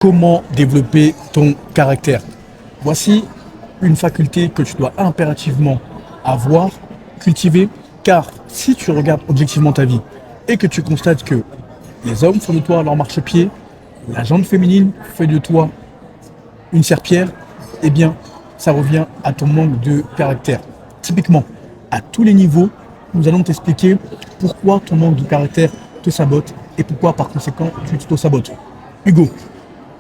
Comment développer ton caractère? Voici une faculté que tu dois impérativement avoir, cultiver, car si tu regardes objectivement ta vie et que tu constates que les hommes font de toi leur marchepied, la gente féminine fait de toi une serpillère, eh bien, ça revient à ton manque de caractère. Typiquement, à tous les niveaux, nous allons t'expliquer pourquoi ton manque de caractère te sabote et pourquoi par conséquent tu t'auto-sabotes. Hugo,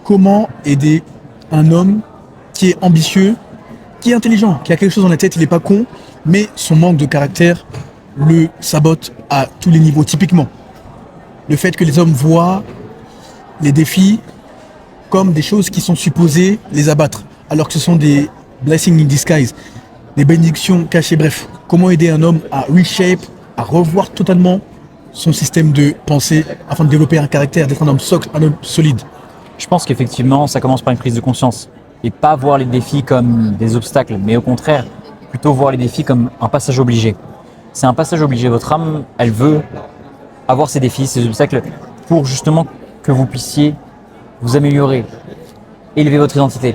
comment aider un homme qui est ambitieux, qui est intelligent, qui a quelque chose dans la tête, il n'est pas con, mais son manque de caractère le sabote à tous les niveaux. Typiquement, le fait que les hommes voient les défis comme des choses qui sont supposées les abattre, alors que ce sont des blessings in disguise, des bénédictions cachées. Bref, comment aider un homme à reshape, à revoir totalement son système de pensée afin de développer un caractère, d'être un homme socle, un homme solide. Je pense qu'effectivement, ça commence par une prise de conscience et pas voir les défis comme des obstacles, mais au contraire, plutôt voir les défis comme un passage obligé. C'est un passage obligé. Votre âme, elle veut avoir ces défis, ces obstacles pour justement que vous puissiez vous améliorer, élever votre identité.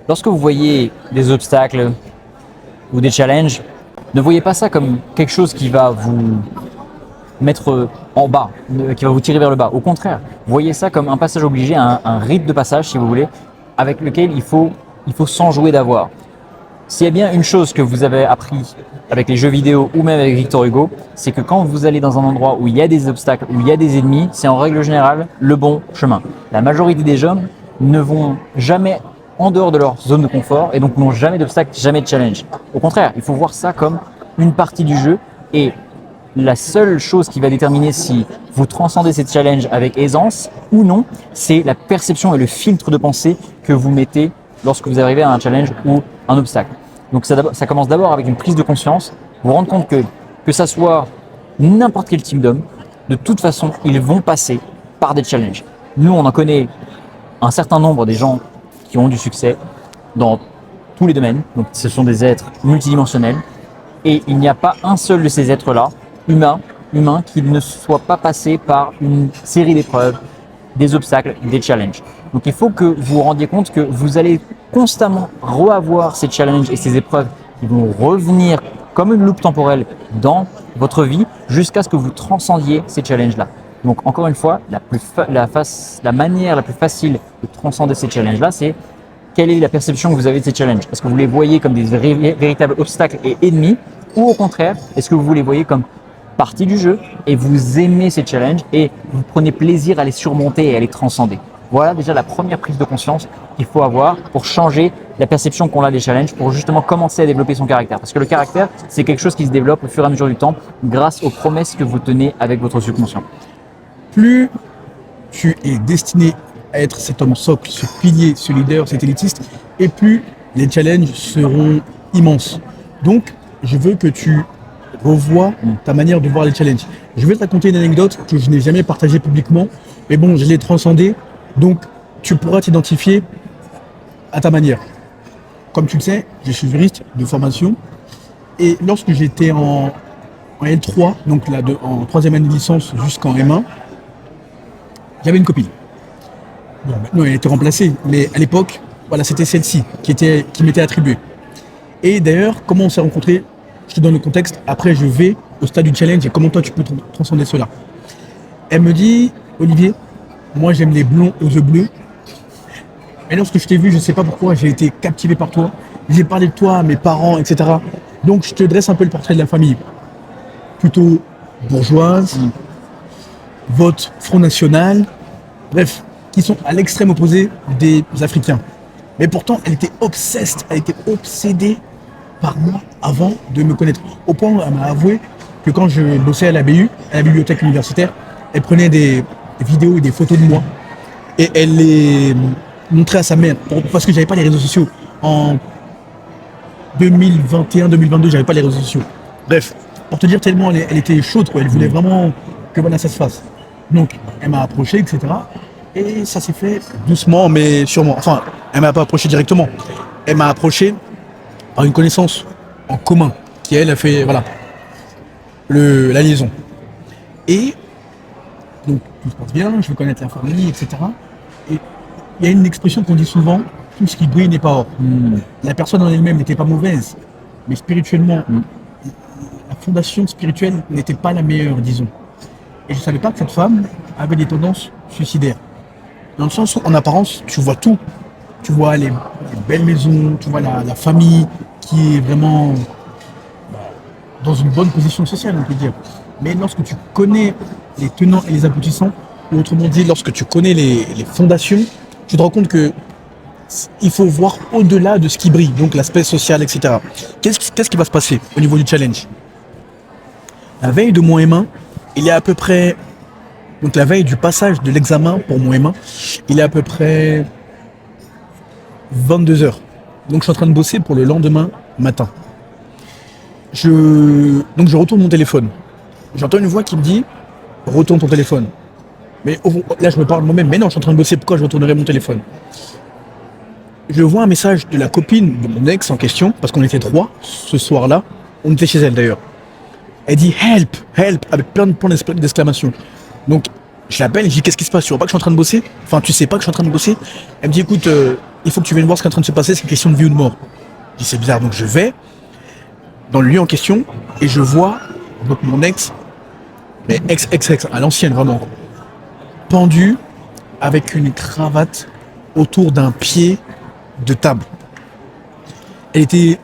Lorsque vous voyez des obstacles ou des challenges, ne voyez pas ça comme quelque chose qui va vous mettre en bas, qui va vous tirer vers le bas. Au contraire, voyez ça comme un passage obligé, un rite de passage, si vous voulez, avec lequel il faut s'enjouer d'avoir. S'il y a bien une chose que vous avez appris avec les jeux vidéo ou même avec Victor Hugo, c'est que quand vous allez dans un endroit où il y a des obstacles, où il y a des ennemis, c'est en règle générale le bon chemin. La majorité des hommes ne vont jamais en dehors de leur zone de confort et donc n'ont jamais d'obstacles, jamais de challenge. Au contraire, il faut voir ça comme une partie du jeu et la seule chose qui va déterminer si vous transcendez cette challenge avec aisance ou non, c'est la perception et le filtre de pensée que vous mettez lorsque vous arrivez à un challenge ou un obstacle. Donc ça commence d'abord avec une prise de conscience, vous rendre compte que ça soit n'importe quel type d'homme, de toute façon, ils vont passer par des challenges. Nous, on en connaît un certain nombre des gens qui ont du succès dans tous les domaines. Donc ce sont des êtres multidimensionnels et il n'y a pas un seul de ces êtres-là humain qui ne soit pas passé par une série d'épreuves, des obstacles, des challenges. Donc il faut que vous vous rendiez compte que vous allez constamment reavoir ces challenges et ces épreuves qui vont revenir comme une loupe temporelle dans votre vie jusqu'à ce que vous transcendiez ces challenges-là. Donc encore une fois, la manière la plus facile de transcender ces challenges-là, c'est quelle est la perception que vous avez de ces challenges. Est-ce que vous les voyez comme des véritables obstacles et ennemis ou au contraire, est-ce que vous les voyez comme partie du jeu et vous aimez ces challenges et vous prenez plaisir à les surmonter et à les transcender. Voilà déjà la première prise de conscience qu'il faut avoir pour changer la perception qu'on a des challenges, pour justement commencer à développer son caractère. Parce que le caractère, c'est quelque chose qui se développe au fur et à mesure du temps grâce aux promesses que vous tenez avec votre subconscient. Plus tu es destiné à être cet homme socle, ce pilier, ce leader, cet élitiste, et plus les challenges seront immenses. Donc, je veux que tu revois ta manière de voir les challenges. Je vais te raconter une anecdote que je n'ai jamais partagée publiquement, mais bon, je l'ai transcendée, donc tu pourras t'identifier à ta manière. Comme tu le sais, je suis juriste de formation, et lorsque j'étais en L3, donc là, en troisième année de licence jusqu'en M1, j'avais une copine. Bon, maintenant elle était remplacée, mais à l'époque, voilà, c'était celle-ci qui m'était attribuée. Et d'ailleurs, comment on s'est rencontrés? Je te donne le contexte, après je vais au stade du challenge et comment toi tu peux transcender cela. Elle me dit, Olivier, moi j'aime les blonds aux yeux bleus. Et lorsque je t'ai vu, je ne sais pas pourquoi, j'ai été captivé par toi. J'ai parlé de toi à mes parents, etc. Donc je te dresse un peu le portrait de la famille. Plutôt bourgeoise, vote Front National, bref, qui sont à l'extrême opposé des Africains. Mais pourtant, elle était obsédée par moi avant de me connaître. Au point où elle m'a avoué que quand je bossais à la BU, à la bibliothèque universitaire, elle prenait des vidéos et des photos de moi et elle les montrait à sa mère parce que j'avais pas les réseaux sociaux. En 2021-2022, j'avais pas les réseaux sociaux. Bref, pour te dire tellement elle était chaude, quoi. Elle voulait vraiment que voilà, ça se fasse. Donc, elle m'a approché, etc. Et ça s'est fait doucement, mais sûrement. Enfin, elle m'a pas approché directement. Elle m'a approché par une connaissance en commun qui, elle, a fait, voilà, la liaison. Et donc, tout se passe bien, je veux connaître la famille, etc. Et il y a une expression qu'on dit souvent, tout ce qui brille n'est pas or. La personne en elle-même n'était pas mauvaise, mais spirituellement, la fondation spirituelle n'était pas la meilleure, disons. Et je ne savais pas que cette femme avait des tendances suicidaires. Dans le sens où, en apparence, tu vois tout. Tu vois les belles maisons, tu vois la famille qui est vraiment dans une bonne position sociale, on peut dire. Mais lorsque tu connais les tenants et les aboutissants, ou autrement dit, lorsque tu connais les fondations, tu te rends compte que il faut voir au-delà de ce qui brille, donc l'aspect social, etc. Qu'est-ce qui va se passer au niveau du challenge? La veille de mon M1, il est à peu près... Donc la veille du passage de l'examen pour mon M1, il est à peu près 22 heures. Donc je suis en train de bosser pour le lendemain matin. Donc je retourne mon téléphone. J'entends une voix qui me dit « Retourne ton téléphone ». Mais là je me parle moi-même, mais non, je suis en train de bosser, pourquoi je retournerai mon téléphone? Je vois un message de la copine de mon ex en question, parce qu'on était 3 ce soir-là, on était chez elle d'ailleurs. Elle dit « Help, help » avec plein de points d'exclamation. Donc je l'appelle, je dis « Qu'est-ce qui se passe? Tu vois pas que je suis en train de bosser? Enfin tu sais pas que je suis en train de bosser ?» Elle me dit « Écoute, il faut que tu viennes voir ce qui est en train de se passer, c'est une question de vie ou de mort. » Je dis « C'est bizarre », donc je vais dans le lieu en question et je vois donc mon ex, mais ex à l'ancienne vraiment, pendu avec une cravate autour d'un pied de table. Elle était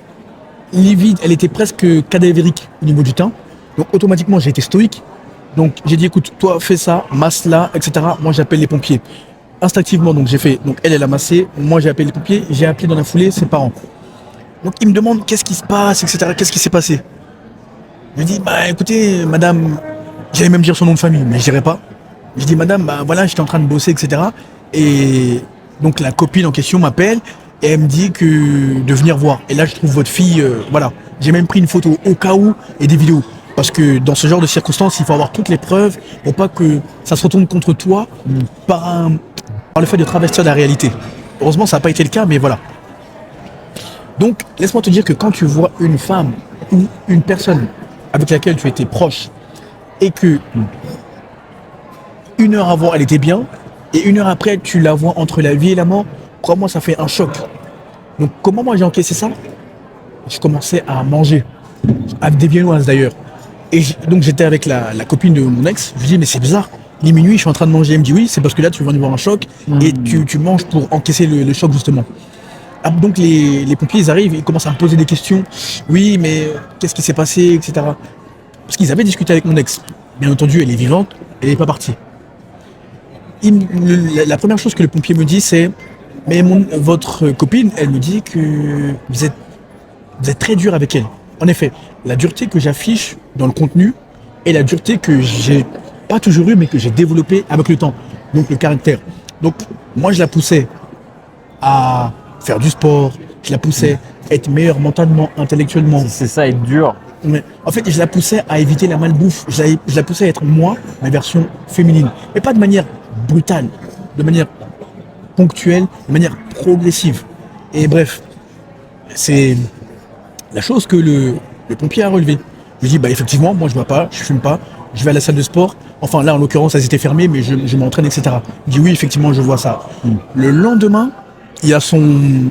livide, elle était presque cadavérique au niveau du teint. Donc automatiquement j'ai été stoïque. Donc j'ai dit écoute, toi fais ça, masse-la, etc. Moi j'appelle les pompiers. Instinctivement donc j'ai fait, donc elle a massé, moi j'ai appelé les pompiers, j'ai appelé dans la foulée ses parents. Donc ils me demandent qu'est-ce qui se passe, etc. Qu'est-ce qui s'est passé? Je dis bah écoutez madame, j'allais même dire son nom de famille, mais je dirais pas. Je dis madame, bah voilà, j'étais en train de bosser, etc. Et donc la copine en question m'appelle et elle me dit que de venir voir. Et là je trouve votre fille, voilà. J'ai même pris une photo au cas où et des vidéos. Parce que dans ce genre de circonstances, il faut avoir toutes les preuves pour pas que ça se retourne contre toi par le fait de travestir la réalité. Heureusement ça n'a pas été le cas, mais voilà. Donc laisse-moi te dire que quand tu vois une femme ou une personne avec laquelle tu étais proche et que une heure avant elle était bien et une heure après tu la vois entre la vie et la mort, crois-moi ça fait un choc. Donc comment moi j'ai encaissé ça? Je commençais à manger, avec des viennoises d'ailleurs. Et donc j'étais avec la copine de mon ex, je lui dis mais c'est bizarre, il est minuit, je suis en train de manger, elle me dit oui, c'est parce que là tu viens de voir un choc et tu manges pour encaisser le choc justement. Ah, donc les pompiers ils arrivent, ils commencent à me poser des questions, oui mais qu'est-ce qui s'est passé, etc. Parce qu'ils avaient discuté avec mon ex, bien entendu elle est vivante, elle n'est pas partie. La première chose que le pompier me dit c'est mais votre copine, elle me dit que vous êtes très dur avec elle. En effet, la dureté que j'affiche dans le contenu est la dureté que j'ai pas toujours eue, mais que j'ai développée avec le temps. Donc le caractère. Donc moi je la poussais à faire du sport, je la poussais à être meilleure mentalement, intellectuellement. C'est ça, être dur. Mais en fait, je la poussais à éviter la malbouffe. Je la poussais à être moi, ma version féminine. Mais pas de manière brutale, de manière ponctuelle, de manière progressive. Et bref, c'est la chose que le pompier a relevée. Je lui dis, bah effectivement, moi je bois pas, je fume pas, je vais à la salle de sport. Enfin là, en l'occurrence, elles étaient fermées, mais je m'entraîne, etc. Il dit, oui, effectivement, je vois ça. Le lendemain, il y a son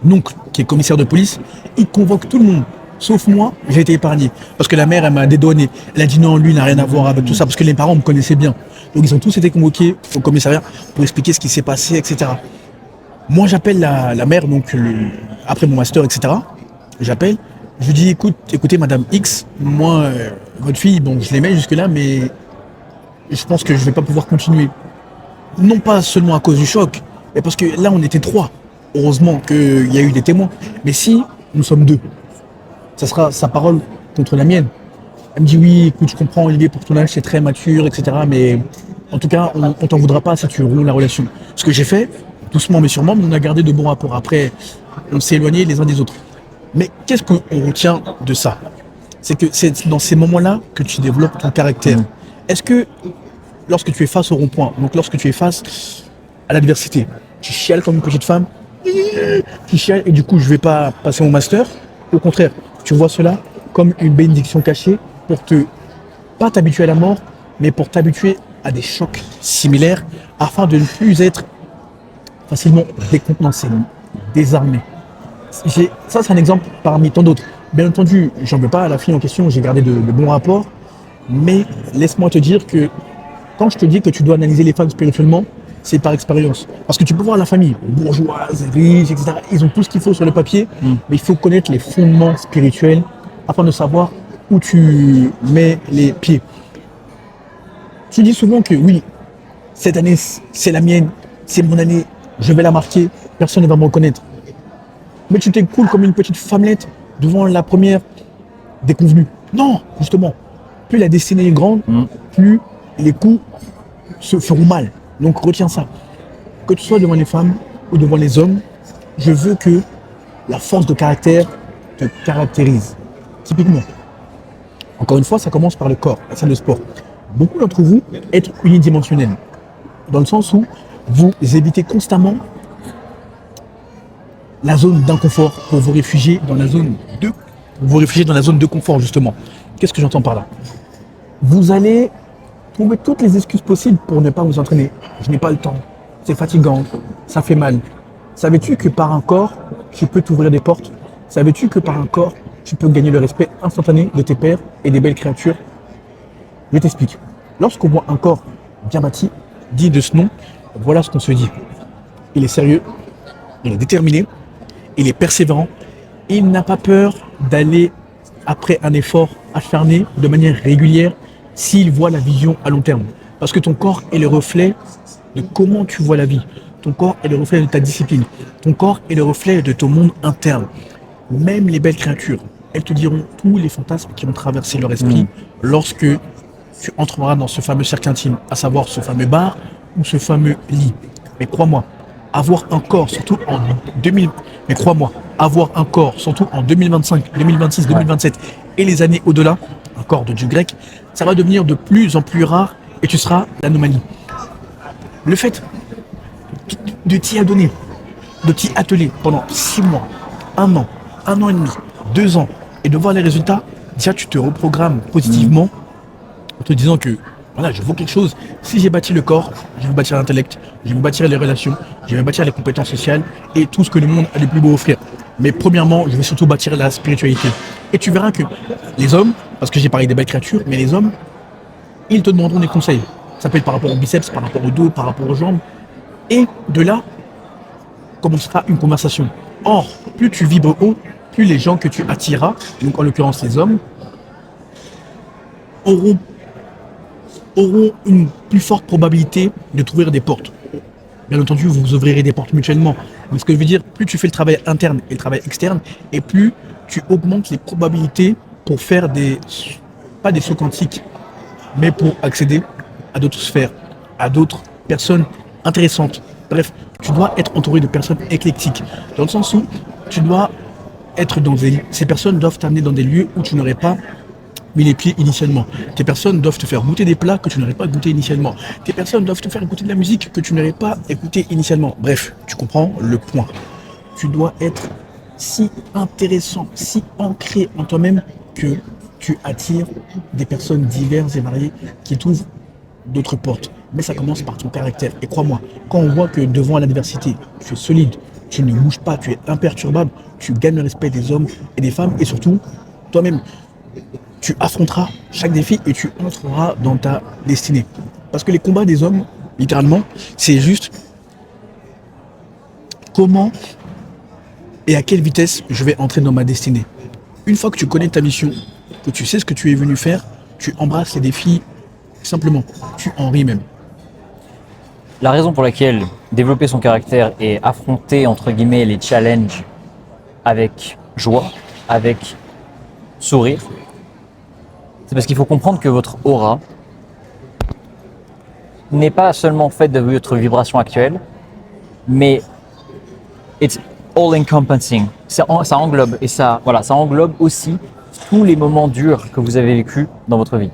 oncle, qui est commissaire de police, il convoque tout le monde. Sauf moi, j'ai été épargné. Parce que la mère, elle m'a dédouané. Elle a dit non, lui, il n'a rien à voir avec tout ça, parce que les parents me connaissaient bien. Donc ils ont tous été convoqués au commissariat pour expliquer ce qui s'est passé, etc. Moi, j'appelle la mère, donc après mon master, etc. J'appelle, je lui dis écoutez Madame X, moi, votre fille, bon, je l'aimais jusque-là, mais je pense que je vais pas pouvoir continuer. Non pas seulement à cause du choc, mais parce que là, on était 3. Heureusement qu'il y a eu des témoins. Mais si nous sommes 2, ça sera sa parole contre la mienne. Elle me dit oui, écoute, je comprends Olivier, pour ton âge, c'est très mature, etc. Mais en tout cas, on t'en voudra pas si tu roules la relation. Ce que j'ai fait, doucement mais sûrement, on a gardé de bons rapports. Après, on s'est éloignés les uns des autres. Mais qu'est-ce qu'on retient de ça? C'est que c'est dans ces moments-là que tu développes ton caractère. Est-ce que lorsque tu es face au rond-point, donc lorsque tu es face à l'adversité, tu chiales comme une petite femme, tu chiales et du coup je vais pas passer mon master? Au contraire, tu vois cela comme une bénédiction cachée pour pas t'habituer à la mort, mais pour t'habituer à des chocs similaires afin de ne plus être facilement décontenancé, désarmé. Ça, c'est un exemple parmi tant d'autres. Bien entendu, j'en veux pas à la fille en question, j'ai gardé de bons rapports, mais laisse-moi te dire que quand je te dis que tu dois analyser les femmes spirituellement, c'est par expérience. Parce que tu peux voir la famille, bourgeoise, riche, etc. Ils ont tout ce qu'il faut sur le papier, mais il faut connaître les fondements spirituels afin de savoir où tu mets les pieds. Tu dis souvent que oui, cette année, c'est la mienne, c'est mon année, je vais la marquer, personne ne va me reconnaître. Mais tu t'écoules comme une petite femmelette devant la première déconvenue. Non, justement, plus la destinée est grande, plus les coups se feront mal. Donc retiens ça. Que tu sois devant les femmes ou devant les hommes, je veux que la force de caractère te caractérise. Typiquement. Encore une fois, ça commence par le corps, la salle de sport. Beaucoup d'entre vous êtes unidimensionnels. Dans le sens où vous évitez constamment la zone d'inconfort pour vous réfugier dans la zone de confort, justement. Qu'est-ce que j'entends par là? Vous allez trouver toutes les excuses possibles pour ne pas vous entraîner. Je n'ai pas le temps, c'est fatigant, ça fait mal. Savais-tu que par un corps, tu peux t'ouvrir des portes? Savais-tu que par un corps, tu peux gagner le respect instantané de tes pairs et des belles créatures? Je t'explique. Lorsqu'on voit un corps bien bâti, dit de ce nom, voilà ce qu'on se dit. Il est sérieux, il est déterminé, il est persévérant, il n'a pas peur d'aller après un effort acharné de manière régulière s'il voit la vision à long terme. Parce que ton corps est le reflet de comment tu vois la vie. Ton corps est le reflet de ta discipline. Ton corps est le reflet de ton monde interne. Même les belles créatures, elles te diront tous les fantasmes qui ont traversé leur esprit lorsque tu entreras dans ce fameux cercle intime, à savoir ce fameux bar ou ce fameux lit. Mais crois-moi, avoir un corps, surtout en 2000, mais crois-moi, avoir un corps, surtout en 2025, 2026, 2027 et les années au-delà, un corps de dieu grec, ça va devenir de plus en plus rare et tu seras l'anomalie. Le fait de t'y adonner, de t'y atteler pendant 6 mois, 1 an, 1 an et demi, 2 ans, et de voir les résultats, déjà tu te reprogrammes positivement en te disant que voilà, je vaux quelque chose. Si j'ai bâti le corps, je vais bâtir l'intellect, je vais bâtir les relations, je vais bâtir les compétences sociales et tout ce que le monde a de plus beau à offrir. Mais premièrement, je vais surtout bâtir la spiritualité. Et tu verras que les hommes, parce que j'ai parlé des belles créatures, mais les hommes, ils te demanderont des conseils. Ça peut être par rapport au biceps, par rapport au dos, par rapport aux jambes. Et de là, commencera une conversation. Or, plus tu vibres haut, plus les gens que tu attireras, donc en l'occurrence les hommes, auront une plus forte probabilité de trouver des portes. Bien entendu, vous vous ouvrirez des portes mutuellement. Mais ce que je veux dire, plus tu fais le travail interne et le travail externe, et plus tu augmentes les probabilités pour faire pas des sauts quantiques, mais pour accéder à d'autres sphères, à d'autres personnes intéressantes. Bref, tu dois être entouré de personnes éclectiques, dans le sens où tu dois être ces personnes doivent t'amener dans des lieux où tu n'aurais pas mis les pieds initialement. Tes personnes doivent te faire goûter des plats que tu n'aurais pas goûté initialement. Tes personnes doivent te faire écouter de la musique que tu n'aurais pas écouté initialement. Bref, tu comprends le point. Tu dois être si intéressant, si ancré en toi-même que tu attires des personnes diverses et variées qui t'ouvrent d'autres portes. Mais ça commence par ton caractère. Et crois-moi, quand on voit que devant l'adversité, tu es solide, tu ne bouges pas, tu es imperturbable, tu gagnes le respect des hommes et des femmes et surtout, toi-même, tu affronteras chaque défi et tu entreras dans ta destinée. Parce que les combats des hommes, littéralement, c'est juste comment et à quelle vitesse je vais entrer dans ma destinée. Une fois que tu connais ta mission, que tu sais ce que tu es venu faire, tu embrasses les défis simplement. Tu en ris même. La raison pour laquelle développer son caractère et affronter, entre guillemets, les challenges avec joie, avec sourire, c'est parce qu'il faut comprendre que votre aura n'est pas seulement faite de votre vibration actuelle, mais it's all encompassing. Ça englobe et ça englobe aussi tous les moments durs que vous avez vécus dans votre vie.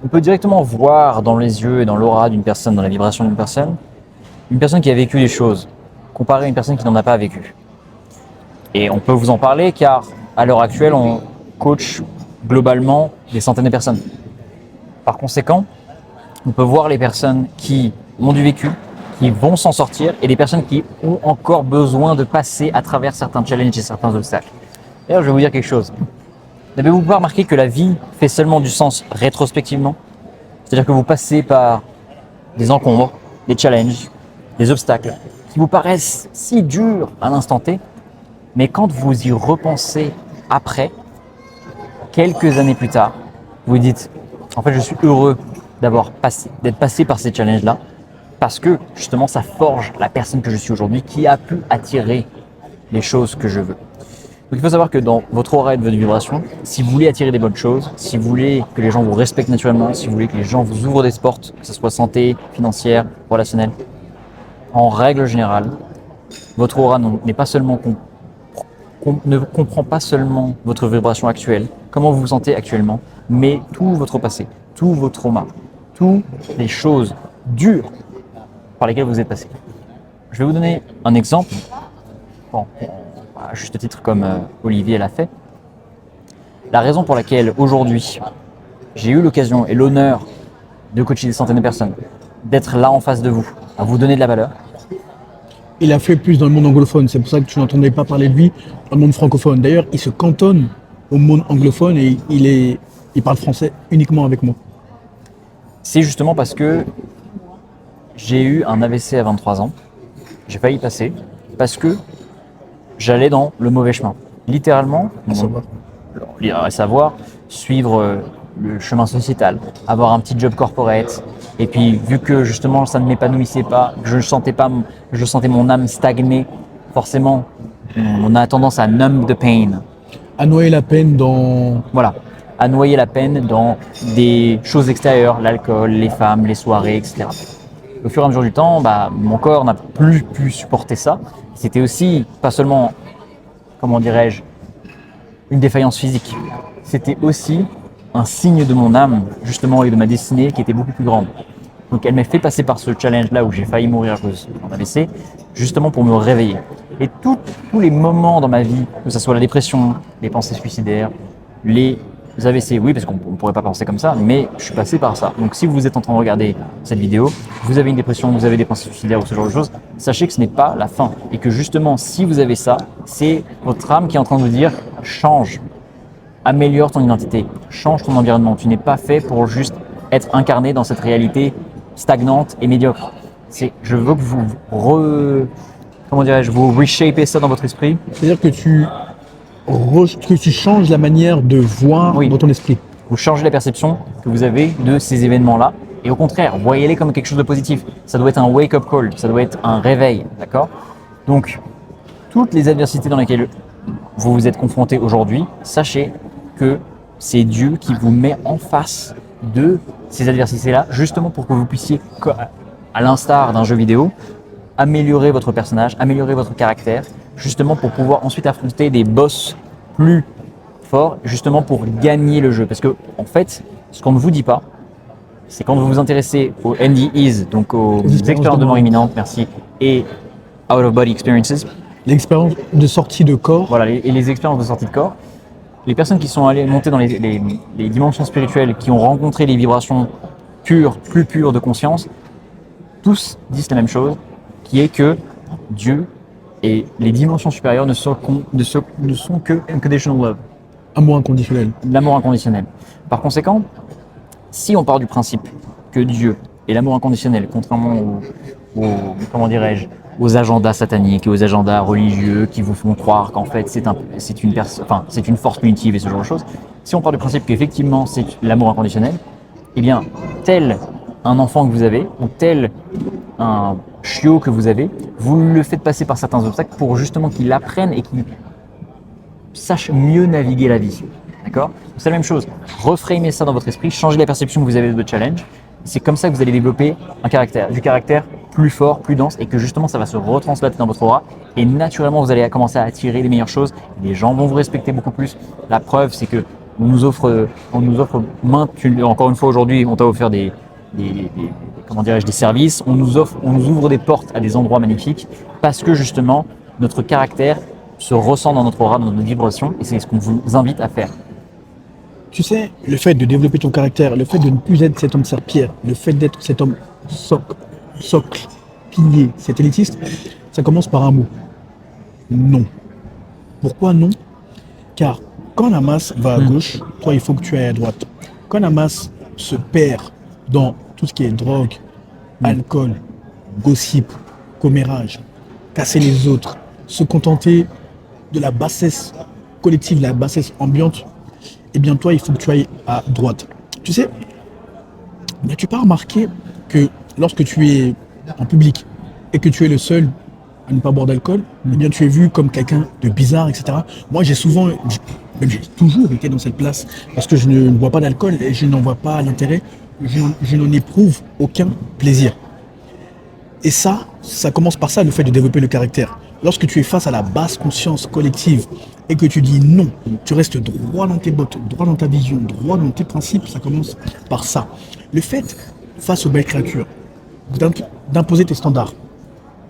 On peut directement voir dans les yeux et dans l'aura d'une personne, dans la vibration d'une personne qui a vécu des choses, comparée à une personne qui n'en a pas vécu. Et on peut vous en parler car à l'heure actuelle, on coach globalement des centaines de personnes. Par conséquent, on peut voir les personnes qui ont du vécu, qui vont s'en sortir et des personnes qui ont encore besoin de passer à travers certains challenges et certains obstacles. D'ailleurs, je vais vous dire quelque chose. N'avez-vous pas remarqué que la vie fait seulement du sens rétrospectivement? C'est-à-dire que vous passez par des encombres, des challenges, des obstacles qui vous paraissent si durs à l'instant T, mais quand vous y repensez après, quelques années plus tard, vous vous dites en fait je suis heureux d'être passé par ces challenges-là parce que justement ça forge la personne que je suis aujourd'hui qui a pu attirer les choses que je veux. Donc il faut savoir que dans votre aura et de votre vibration, si vous voulez attirer des bonnes choses, si vous voulez que les gens vous respectent naturellement, si vous voulez que les gens vous ouvrent des portes, que ce soit santé, financière, relationnelle, en règle générale, votre aura n'est pas seulement ne comprend pas seulement votre vibration actuelle, comment vous vous sentez actuellement, mais tout votre passé, tous vos traumas, toutes les choses dures par lesquelles vous êtes passé. Je vais vous donner un exemple, bon, à juste titre comme Olivier l'a fait. La raison pour laquelle aujourd'hui j'ai eu l'occasion et l'honneur de coacher des centaines de personnes, d'être là en face de vous, à vous donner de la valeur. Il a fait plus dans le monde anglophone, c'est pour ça que tu n'entendais pas parler de lui dans le monde francophone. D'ailleurs, il se cantonne au monde anglophone et il parle français uniquement avec moi. C'est justement parce que j'ai eu un AVC à 23 ans, j'ai failli passer, parce que j'allais dans le mauvais chemin. Littéralement, à savoir suivre le chemin sociétal, avoir un petit job corporate, et puis vu que justement ça ne m'épanouissait pas, que je sentais mon âme stagner, forcément on a tendance à numb the pain. À noyer la peine dans... Voilà, à noyer la peine dans des choses extérieures, l'alcool, les femmes, les soirées, etc. Au fur et à mesure du temps, mon corps n'a plus pu supporter ça. C'était aussi, pas seulement, comment dirais-je, une défaillance physique. C'était aussi un signe de mon âme, justement, et de ma destinée qui était beaucoup plus grande. Donc elle m'a fait passer par ce challenge-là où j'ai failli mourir à cause d'un AVC, justement pour me réveiller. Et tous les moments dans ma vie, que ce soit la dépression, les pensées suicidaires, les AVC, oui, parce qu'on ne pourrait pas penser comme ça, mais je suis passé par ça. Donc si vous êtes en train de regarder cette vidéo, vous avez une dépression, vous avez des pensées suicidaires ou ce genre de choses, sachez que ce n'est pas la fin. Et que justement, si vous avez ça, c'est votre âme qui est en train de vous dire « change ». Améliore ton identité, change ton environnement. Tu n'es pas fait pour juste être incarné dans cette réalité stagnante et médiocre. Je veux que vous vous reshapez ça dans votre esprit. C'est-à-dire que tu changes la manière de voir dans ton esprit. Vous changez la perception que vous avez de ces événements-là. Et au contraire, voyez-les comme quelque chose de positif. Ça doit être un wake-up call, ça doit être un réveil, d'accord? Donc, toutes les adversités dans lesquelles vous vous êtes confronté aujourd'hui, sachez que c'est Dieu qui vous met en face de ces adversités-là, justement pour que vous puissiez, à l'instar d'un jeu vidéo, améliorer votre personnage, améliorer votre caractère, justement pour pouvoir ensuite affronter des boss plus forts, justement pour gagner le jeu. Parce que, en fait, ce qu'on ne vous dit pas, c'est quand vous vous intéressez aux NDEs, donc aux expériences de mort imminente, merci, et out of body experiences. L'expérience de sortie de corps. Voilà, et les expériences de sortie de corps. Les personnes qui sont allées monter dans les dimensions spirituelles, qui ont rencontré les vibrations pures, plus pures de conscience, tous disent la même chose, qui est que Dieu et les dimensions supérieures ne sont que unconditional love. Amour inconditionnel. L'amour inconditionnel. Par conséquent, si on part du principe que Dieu est l'amour inconditionnel, contrairement aux agendas sataniques et aux agendas religieux qui vous font croire qu'en fait c'est une force punitive et ce genre de choses, si on part du principe qu'effectivement c'est l'amour inconditionnel, eh bien tel un enfant que vous avez ou tel un chiot que vous avez, vous le faites passer par certains obstacles pour justement qu'il apprenne et qu'il sache mieux naviguer la vie. D'accord? C'est la même chose. Reframez ça dans votre esprit, changez la perception que vous avez de votre challenge. C'est comme ça que vous allez développer du caractère plus fort, plus dense, et que justement ça va se retransmettre dans votre aura. Et naturellement, vous allez commencer à attirer les meilleures choses. Les gens vont vous respecter beaucoup plus. La preuve, c'est que on nous offre encore une fois aujourd'hui, on t'a offert des services. On nous ouvre des portes à des endroits magnifiques parce que justement notre caractère se ressent dans notre aura, dans notre vibration, et c'est ce qu'on vous invite à faire. Tu sais, le fait de développer ton caractère, le fait de ne plus être cet homme serpillère, le fait d'être cet homme socle, pilier, cet élitiste, ça commence par un mot. Non. Pourquoi non? Car quand la masse va à gauche, toi, il faut que tu ailles à droite. Quand la masse se perd dans tout ce qui est drogue, alcool, gossip, commérage, casser les autres, se contenter de la bassesse collective, de la bassesse ambiante, eh bien toi, il faut que tu ailles à droite. Tu sais, n'as-tu pas remarqué que lorsque tu es en public et que tu es le seul à ne pas boire d'alcool, eh bien tu es vu comme quelqu'un de bizarre, etc. Moi, j'ai toujours été dans cette place parce que je ne bois pas d'alcool et je n'en vois pas l'intérêt, je n'en éprouve aucun plaisir. Et ça commence par ça, le fait de développer le caractère. Lorsque tu es face à la basse conscience collective et que tu dis non, tu restes droit dans tes bottes, droit dans ta vision, droit dans tes principes, ça commence par ça. Le fait, face aux belles créatures, d'imposer tes standards.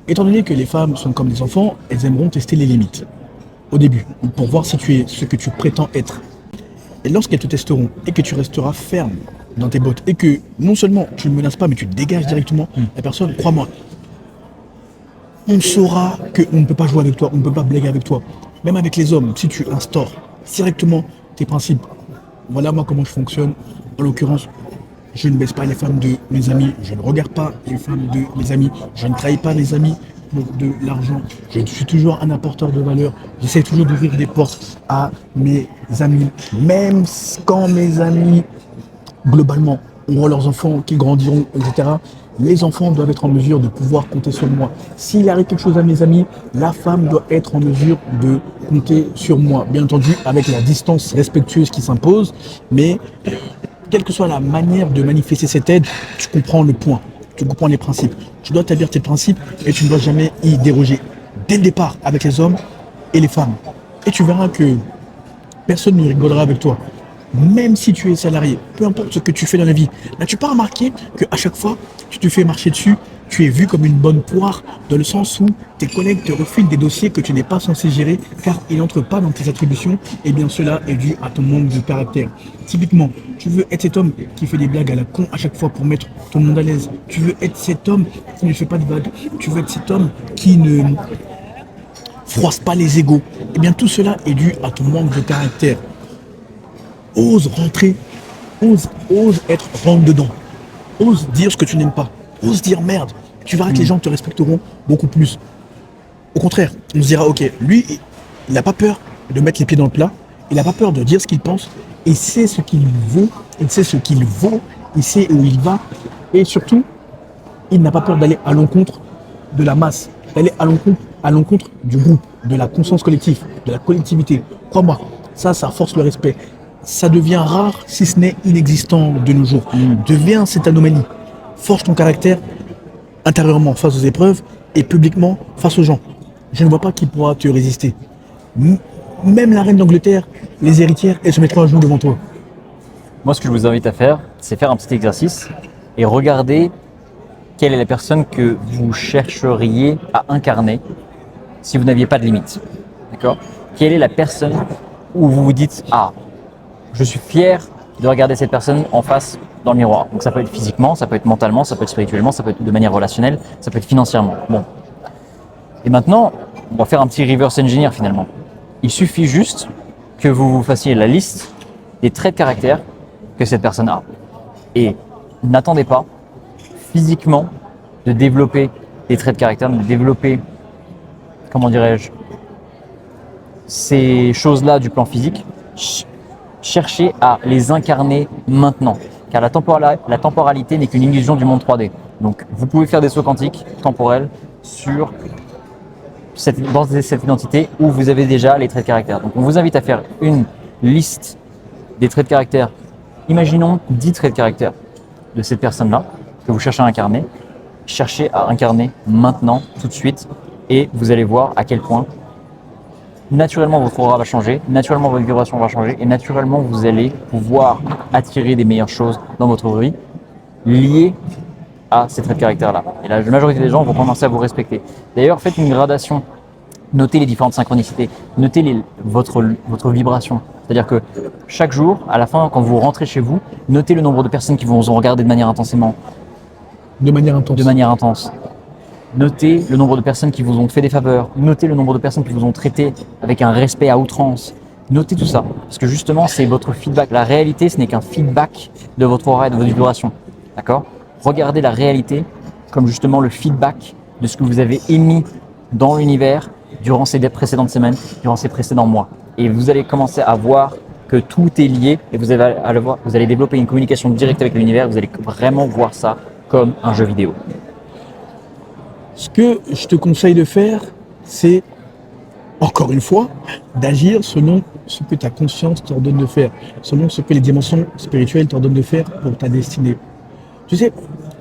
Étant donné que les femmes sont comme des enfants, elles aimeront tester les limites au début, pour voir si tu es ce que tu prétends être. Et lorsqu'elles te testeront et que tu resteras ferme dans tes bottes et que non seulement tu ne menaces pas mais tu dégages directement la personne, crois-moi, on saura qu'on ne peut pas jouer avec toi, on ne peut pas blaguer avec toi. Même avec les hommes, si tu instaures directement tes principes, voilà moi comment je fonctionne. En l'occurrence, je ne baisse pas les femmes de mes amis, je ne regarde pas les femmes de mes amis, je ne trahis pas les amis pour de l'argent. Je suis toujours un apporteur de valeur. J'essaie toujours d'ouvrir des portes à mes amis, même quand mes amis, globalement, auront leurs enfants qui grandiront, etc. Les enfants doivent être en mesure de pouvoir compter sur moi. S'il arrive quelque chose à mes amis, la femme doit être en mesure de compter sur moi. Bien entendu, avec la distance respectueuse qui s'impose, mais quelle que soit la manière de manifester cette aide, tu comprends le point, tu comprends les principes. Tu dois établir tes principes et tu ne dois jamais y déroger. Dès le départ, avec les hommes et les femmes. Et tu verras que personne ne rigolera avec toi. Même si tu es salarié, peu importe ce que tu fais dans la vie. N'as-tu pas remarqué qu'à chaque fois, tu te fais marcher dessus, tu es vu comme une bonne poire, dans le sens où tes collègues te refilent des dossiers que tu n'es pas censé gérer, car ils n'entrent pas dans tes attributions, et bien cela est dû à ton manque de caractère. Typiquement, tu veux être cet homme qui fait des blagues à la con à chaque fois pour mettre tout le monde à l'aise. Tu veux être cet homme qui ne fait pas de vagues. Tu veux être cet homme qui ne froisse pas les égos. Et bien tout cela est dû à ton manque de caractère. Ose rentrer, ose être rentre dedans, ose dire ce que tu n'aimes pas, ose dire merde. Tu verras que les gens te respecteront beaucoup plus. Au contraire, on se dira ok, lui, il n'a pas peur de mettre les pieds dans le plat, il n'a pas peur de dire ce qu'il pense, il sait ce qu'il veut, il sait ce qu'il vaut, il sait où il va, et surtout, il n'a pas peur d'aller à l'encontre de la masse, d'aller à l'encontre du groupe, de la conscience collective, de la collectivité. Crois-moi, ça force le respect. Ça devient rare, si ce n'est inexistant de nos jours. Deviens cette anomalie. Forge ton caractère intérieurement face aux épreuves et publiquement face aux gens. Je ne vois pas qui pourra te résister. Même la reine d'Angleterre, les héritières, elles se mettront à genoux devant toi. Moi, ce que je vous invite à faire, c'est faire un petit exercice et regarder quelle est la personne que vous chercheriez à incarner si vous n'aviez pas de limite. D'accord ? Quelle est la personne où vous vous dites « Ah, je suis fier de regarder cette personne en face dans le miroir. » Donc ça peut être physiquement, ça peut être mentalement, ça peut être spirituellement, ça peut être de manière relationnelle, ça peut être financièrement. Bon. Et maintenant, on va faire un petit reverse engineer finalement. Il suffit juste que vous fassiez la liste des traits de caractère que cette personne a. Et n'attendez pas physiquement de développer des traits de caractère, de développer, comment dirais-je, ces choses-là du plan physique. Cherchez à les incarner maintenant, car la temporalité n'est qu'une illusion du monde 3D. Donc vous pouvez faire des sauts quantiques temporels dans cette identité où vous avez déjà les traits de caractère. Donc on vous invite à faire une liste des traits de caractère. Imaginons 10 traits de caractère de cette personne-là que vous cherchez à incarner. Cherchez à incarner maintenant, tout de suite, et vous allez voir à quel point naturellement votre aura va changer, naturellement votre vibration va changer et naturellement vous allez pouvoir attirer des meilleures choses dans votre vie liées à ces traits de caractère-là. Et la majorité des gens vont commencer à vous respecter. D'ailleurs, faites une gradation, notez les différentes synchronicités, notez votre vibration. C'est-à-dire que chaque jour, à la fin, quand vous rentrez chez vous, notez le nombre de personnes qui vont vous regarder de manière intensément. De manière intense. De manière intense. Notez le nombre de personnes qui vous ont fait des faveurs. Notez le nombre de personnes qui vous ont traité avec un respect à outrance. Notez tout ça, parce que justement, c'est votre feedback. La réalité, ce n'est qu'un feedback de votre aura et de votre vibration. D'accord? Regardez la réalité comme justement le feedback de ce que vous avez émis dans l'univers durant ces précédentes semaines, durant ces précédents mois. Et vous allez commencer à voir que tout est lié et vous allez développer une communication directe avec l'univers. Vous allez vraiment voir ça comme un jeu vidéo. Ce que je te conseille de faire, c'est, encore une fois, d'agir selon ce que ta conscience t'ordonne de faire, selon ce que les dimensions spirituelles t'ordonnent de faire pour ta destinée. Tu sais,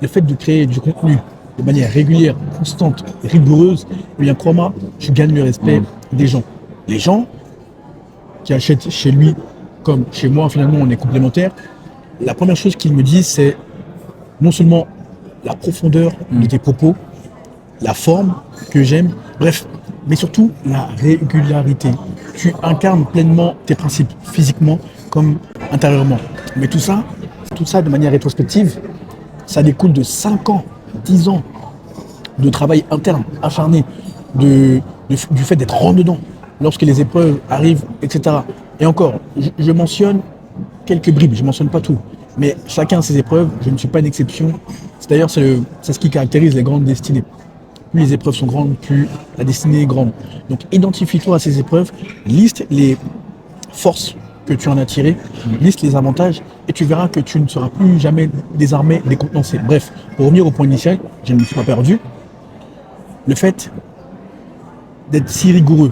le fait de créer du contenu de manière régulière, constante, rigoureuse, eh bien, crois-moi, tu gagnes le respect des gens. Les gens qui achètent chez lui, comme chez moi, finalement, on est complémentaires, la première chose qu'ils me disent, c'est non seulement la profondeur de tes propos, la forme que j'aime, bref, mais surtout la régularité. Tu incarnes pleinement tes principes, physiquement comme intérieurement. Mais tout ça de manière rétrospective, ça découle de 5 ans, 10 ans de travail interne, acharné, du fait d'être rentre-dedans lorsque les épreuves arrivent, etc. Et encore, je mentionne quelques bribes, je ne mentionne pas tout. Mais chacun a ses épreuves, je ne suis pas une exception. D'ailleurs, c'est ce qui caractérise les grandes destinées. Plus les épreuves sont grandes, plus la destinée est grande. Donc identifie-toi à ces épreuves, liste les forces que tu en as tirées, liste les avantages, et tu verras que tu ne seras plus jamais désarmé, décontenancé. Bref, pour revenir au point initial, je ne me suis pas perdu. Le fait d'être si rigoureux,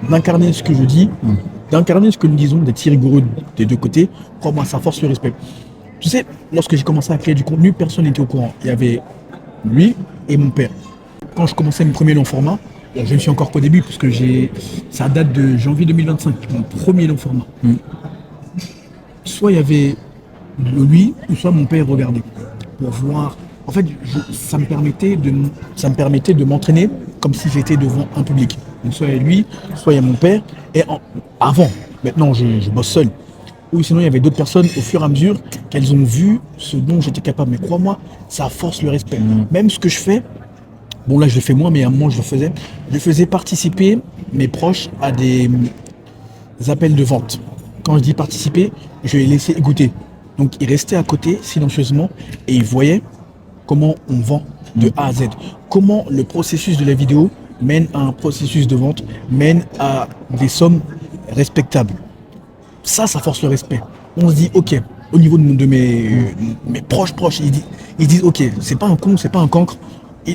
d'incarner ce que je dis, d'incarner ce que nous disons, d'être si rigoureux des deux côtés, crois-moi, ça force le respect. Tu sais, lorsque j'ai commencé à créer du contenu, personne n'était au courant. Il y avait lui et mon père. Quand je commençais mes premiers longs formats, je ne suis encore qu'au début, parce que ça date de janvier 2025, mon premier long format. Soit il y avait lui, ou soit mon père regardait, pour voir. En fait, ça me permettait de m'entraîner comme si j'étais devant un public. Donc soit il y a lui, soit il y a mon père. Et avant, maintenant je bosse seul. Ou sinon il y avait d'autres personnes au fur et à mesure qu'elles ont vu ce dont j'étais capable. Mais crois-moi, ça force le respect. Même ce que je fais, bon là je le fais moins, mais à un moment je faisais participer mes proches à des appels de vente. Quand je dis participer, je les laissais écouter. Donc ils restaient à côté silencieusement et ils voyaient comment on vend de A à Z. Comment le processus de la vidéo mène à un processus de vente, mène à des sommes respectables. Ça force le respect. On se dit, ok, au niveau de mes proches, ils disent, ok, c'est pas un con, c'est pas un cancre,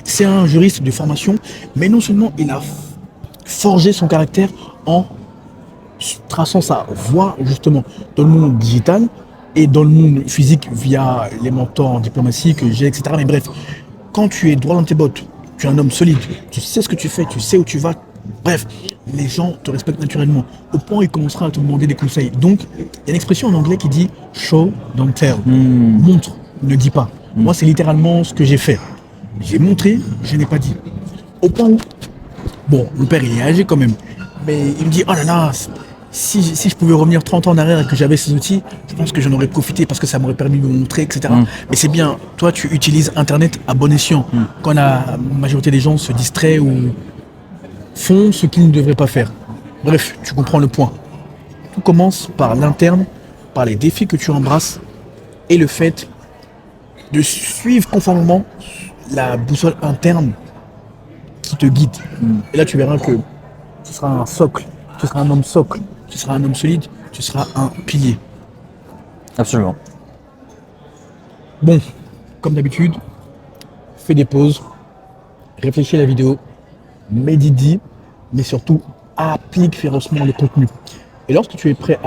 c'est un juriste de formation, mais non seulement il a forgé son caractère en traçant sa voie, justement, dans le monde digital et dans le monde physique via les mentors en diplomatie que j'ai, etc. Mais bref, quand tu es droit dans tes bottes, tu es un homme solide, tu sais ce que tu fais, tu sais où tu vas. Bref, les gens te respectent naturellement, au point où ils commenceront à te demander des conseils. Donc, il y a une expression en anglais qui dit « show, don't tell ». Montre, ne dis pas. Moi, c'est littéralement ce que j'ai fait. J'ai montré, je n'ai pas dit. Au point où, bon, mon père, il est âgé quand même, mais il me dit « oh là là, si je pouvais revenir 30 ans en arrière et que j'avais ces outils, je pense que j'en aurais profité parce que ça m'aurait permis de me montrer, etc. » Mais c'est bien, toi, tu utilises Internet à bon escient. Quand la majorité des gens se distraient ou font ce qu'ils ne devraient pas faire. Bref, tu comprends le point. Tout commence par l'interne, par les défis que tu embrasses et le fait de suivre conformément la boussole interne qui te guide. Et là, tu verras que tu seras un socle, tu seras un homme socle, tu seras un homme solide, tu seras un pilier. Absolument. Bon, comme d'habitude, fais des pauses, réfléchis à la vidéo, médite, mais surtout applique férocement le contenu. Et lorsque tu es prêt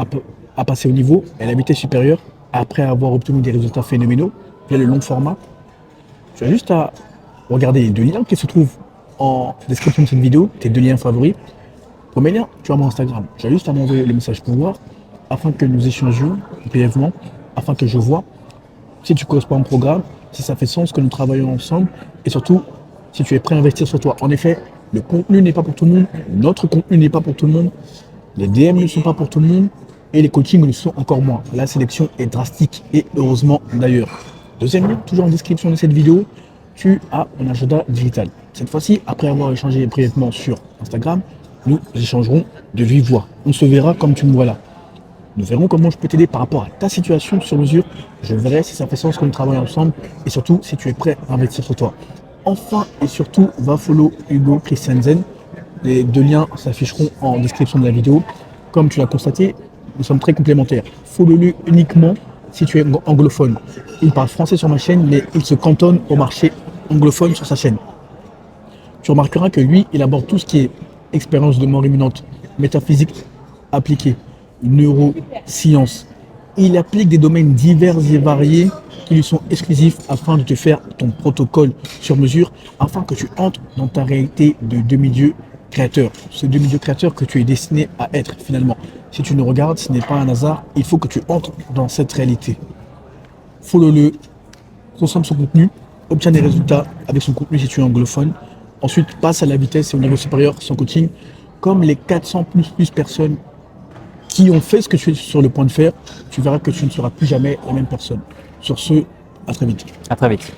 à passer au niveau et à la vitesse supérieure, après avoir obtenu des résultats phénoménaux, via le long format, tu as juste à regarder les deux liens qui se trouvent en description de cette vidéo, tes deux liens favoris. Premier lien, tu as mon Instagram. Tu as juste à m'envoyer le message pour voir, afin que nous échangions brièvement, afin que je vois si tu corresponds au programme, si ça fait sens que nous travaillons ensemble, et surtout, si tu es prêt à investir sur toi. En effet, le contenu n'est pas pour tout le monde, notre contenu n'est pas pour tout le monde, les DM ne sont pas pour tout le monde, et les coachings le sont encore moins. La sélection est drastique, et heureusement d'ailleurs. Deuxième lien, toujours en description de cette vidéo, tu as un agenda digital. Cette fois-ci, après avoir échangé brièvement sur Instagram, nous échangerons de vive voix. On se verra comme tu me vois là. Nous verrons comment je peux t'aider par rapport à ta situation sur mesure. Je verrai si ça fait sens que nous travaillons ensemble et surtout si tu es prêt à investir sur toi. Enfin et surtout, va follow Hugo Christiansen. Les deux liens s'afficheront en description de la vidéo. Comme tu l'as constaté, nous sommes très complémentaires. Follow-le uniquement si tu es anglophone. Il parle français sur ma chaîne, mais il se cantonne au marché anglophone sur sa chaîne. Tu remarqueras que lui, il aborde tout ce qui est expérience de mort imminente, métaphysique appliquée, neurosciences. Il applique des domaines divers et variés qui lui sont exclusifs afin de te faire ton protocole sur mesure, afin que tu entres dans ta réalité de demi-dieu créateur. Ce demi-dieu créateur que tu es destiné à être finalement. Si tu nous regardes, ce n'est pas un hasard, il faut que tu entres dans cette réalité. Follow-le, consomme son contenu, obtiens des résultats avec son contenu si tu es anglophone. Ensuite, passe à la vitesse et au niveau supérieur son coaching, comme les 400 plus personnes qui ont fait ce que tu es sur le point de faire, tu verras que tu ne seras plus jamais la même personne. Sur ce, à très vite. À très vite.